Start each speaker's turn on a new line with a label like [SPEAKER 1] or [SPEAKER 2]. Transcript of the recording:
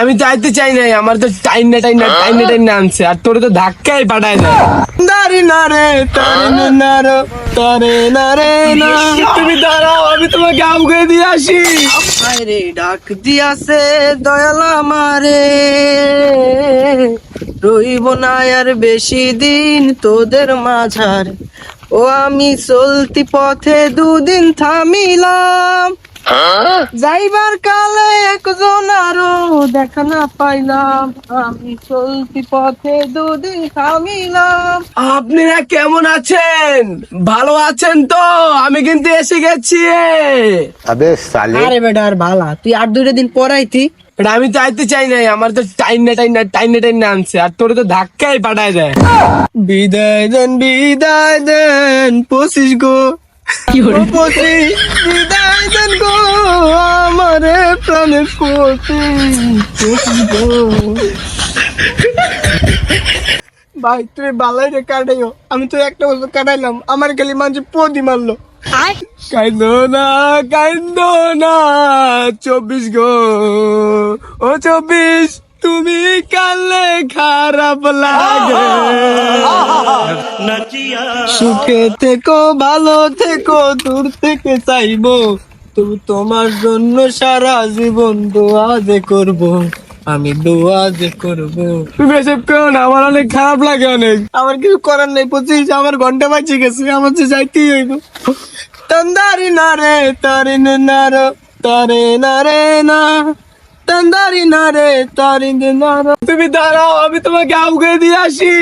[SPEAKER 1] আমি চাইতে চাই নাই, আমার তো টাইনে আনছে, আর তোরে তো ধাক্কাই পাঠায় না। দাঁড়ি না রে তারে না রে তারে না রে না, তুমি দাঁড়াও আমি তোমাকে আমগে দিয়ে আসি।
[SPEAKER 2] রে ডাক দিয়াছে দয়াল আমারে, রইব না আর বেশি দিন তোদের মাঝার। ও আমি চলতি পথে দুদিন থামিলাম, যাইবার কালে একজন আরো দেখা না পাইলাম। আমি চলতি পথে দুদিন থামিলাম।
[SPEAKER 1] আপনারা কেমন আছেন? ভালো আছেন তো? আমি কিন্তু এসে গেছি।
[SPEAKER 3] अबे साले
[SPEAKER 2] আরে বেটা আর ভালা, তুই আর 2 দিন পরাইতি।
[SPEAKER 1] এটা আমি চাইতে চাই নাই, আমার তো টাইনে আনছে, আর তোরে তো ধাক্কাই পাঠায় দেয়। বিদায় দেন 25 গো, ও 25 বিদায় দেন গো, আমারে প্রাণে 25 গো। ভাই তুই বালাই রে কাটাইও, আমি তো একটা বছর কাটাইলাম, আমার খালি মানুষ পদি মারলো। কাইন্দো না 24 গো, ও 24 তুমি কালে খারাপ লাগে। সুখে থেকো ভালো থেকো, দূর থেকে চাইবো, তুমি তোমার জন্য সারা জীবন দোয়া যে করবো, আমি দোয়া যে করবো। তুমি এসব করো না, আমার অনেক খারাপ লাগে, অনেক আমার কিছু করার নেই। 25 আমার ঘন্টা বাঁচিয়ে গেছে, আমার যে যাইতেই হইব। তন্দারি না রে তারে না রে তারে না রে না, তন্দারি না রে তারে না রে। তুমি দাঁড়াও আমি তোমাকে আমগে দিয়ে আসি।